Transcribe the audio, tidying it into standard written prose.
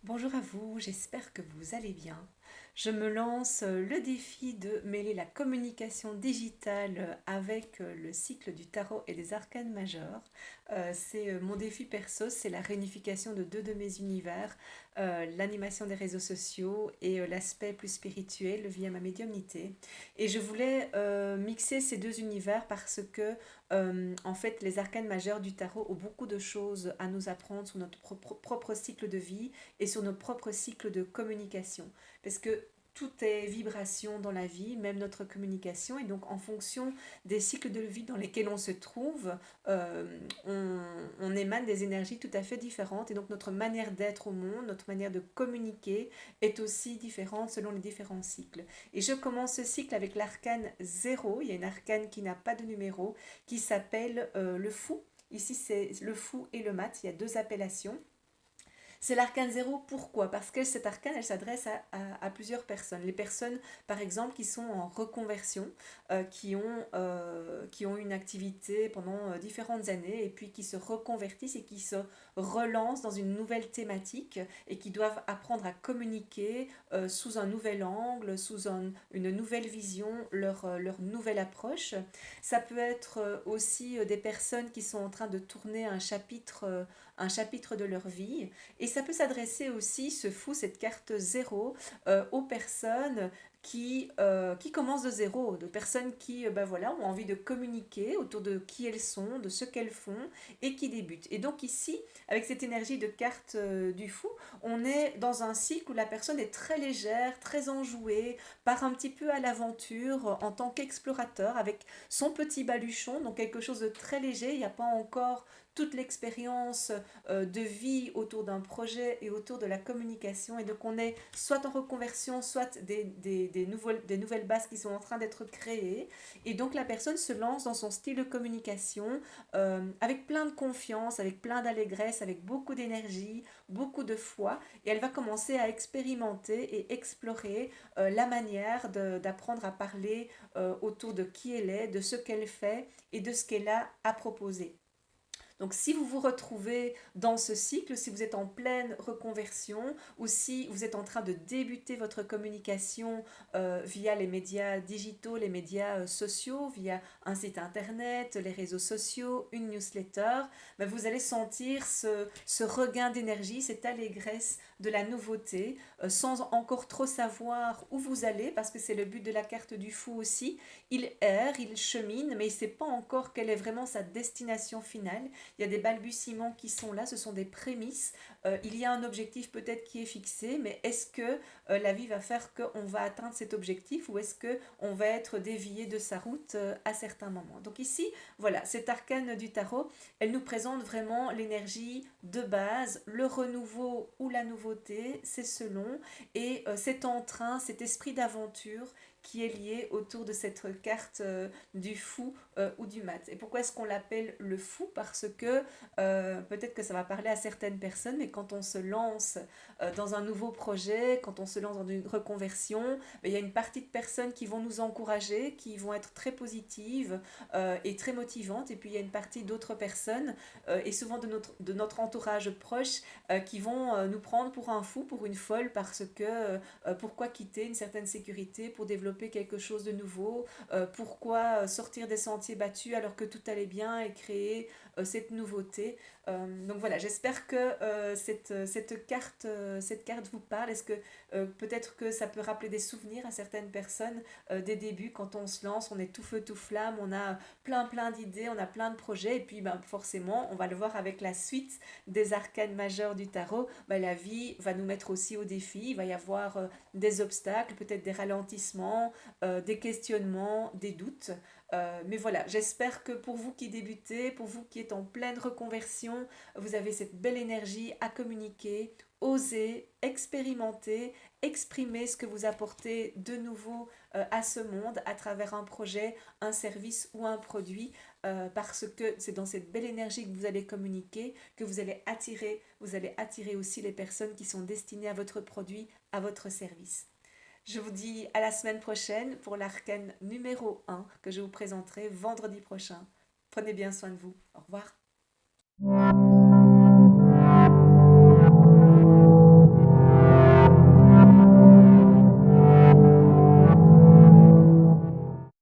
Bonjour à vous, j'espère que vous allez bien. Je me lance le défi de mêler la communication digitale avec le cycle du tarot et des arcanes majeurs. C'est mon défi perso, c'est la réunification de deux de mes univers, l'animation des réseaux sociaux et l'aspect plus spirituel via ma médiumnité. Et je voulais mixer ces deux univers parce que en fait les arcanes majeurs du tarot ont beaucoup de choses à nous apprendre sur notre propre cycle de vie et sur nos propres cycles de communication. Parce que tout est vibration dans la vie, même notre communication. Et donc, en fonction des cycles de vie dans lesquels on se trouve, on émane des énergies tout à fait différentes. Et donc, notre manière d'être au monde, notre manière de communiquer est aussi différente selon les différents cycles. Et je commence ce cycle avec l'arcane zéro. Il y a une arcane qui n'a pas de numéro, qui s'appelle le fou. Ici, c'est le fou et le mat. Il y a deux appellations. C'est l'arcane zéro, pourquoi? Parce que cette arcane, elle s'adresse à plusieurs personnes. Les personnes, par exemple, qui sont en reconversion, qui ont une activité pendant différentes années et puis qui se reconvertissent et qui se relancent dans une nouvelle thématique et qui doivent apprendre à communiquer sous un nouvel angle, une nouvelle vision, leur nouvelle approche. Ça peut être aussi des personnes qui sont en train de tourner un chapitre de leur vie et ça peut s'adresser aussi, ce fou, cette carte zéro, aux personnes qui commencent de zéro, de personnes qui ben voilà, ont envie de communiquer autour de qui elles sont, de ce qu'elles font et qui débutent. Et donc ici, avec cette énergie de carte du fou, on est dans un cycle où la personne est très légère, très enjouée, part un petit peu à l'aventure en tant qu'explorateur avec son petit baluchon, donc quelque chose de très léger. Il n'y a pas encore toute l'expérience de vie autour d'un projet et autour de la communication. Et donc on est soit en reconversion, soit des nouvelles bases qui sont en train d'être créées. Et donc la personne se lance dans son style de communication avec plein de confiance, avec plein d'allégresse, avec beaucoup d'énergie, beaucoup de foi. Et elle va commencer à expérimenter et explorer la manière d'apprendre à parler autour de qui elle est, de ce qu'elle fait et de ce qu'elle a à proposer. Donc si vous vous retrouvez dans ce cycle, si vous êtes en pleine reconversion ou si vous êtes en train de débuter votre communication via les médias digitaux, les médias sociaux, via un site internet, les réseaux sociaux, une newsletter, ben vous allez sentir ce regain d'énergie, cette allégresse de la nouveauté, sans encore trop savoir où vous allez, parce que c'est le but de la carte du fou aussi. Il erre, il chemine, mais il ne sait pas encore quelle est vraiment sa destination finale. Il y a des balbutiements qui sont là, ce sont des prémices. Il y a un objectif peut-être qui est fixé, mais est-ce que la vie va faire qu'on va atteindre cet objectif ou est-ce qu'on va être dévié de sa route à certains moments? Donc ici, voilà, cette arcane du tarot, elle nous présente vraiment l'énergie de base, le renouveau ou la nouveauté, c'est selon, et cet entrain, cet esprit d'aventure qui est lié autour de cette carte du fou ou du mat. Et pourquoi est-ce qu'on l'appelle le fou? Parce que peut-être que ça va parler à certaines personnes, mais quand on se lance dans un nouveau projet, quand on se lance dans une reconversion, ben, il y a une partie de personnes qui vont nous encourager, qui vont être très positives et très motivantes, et puis il y a une partie d'autres personnes, et souvent de notre entourage proche, qui vont nous prendre pour un fou, pour une folle, parce que pourquoi quitter une certaine sécurité pour développer quelque chose de nouveau, pourquoi sortir des sentiers battus alors que tout allait bien et créer cette nouveauté. Donc voilà, j'espère que cette carte vous parle. Est-ce que peut-être que ça peut rappeler des souvenirs à certaines personnes des débuts quand on se lance, on est tout feu tout flamme, on a plein d'idées, on a plein de projets et puis ben, forcément, on va le voir avec la suite des arcanes majeures du tarot, ben, la vie va nous mettre aussi au défi, il va y avoir des obstacles, peut-être des ralentissements, des questionnements, des doutes. Mais voilà, j'espère que pour vous qui débutez, pour vous qui êtes en pleine reconversion, vous avez cette belle énergie à communiquer, oser, expérimenter, exprimer ce que vous apportez de nouveau à ce monde à travers un projet, un service ou un produit, parce que c'est dans cette belle énergie que vous allez communiquer, que vous allez attirer aussi les personnes qui sont destinées à votre produit, à votre service. Je vous dis à la semaine prochaine pour l'arcane numéro 1 que je vous présenterai vendredi prochain. Prenez bien soin de vous. Au revoir.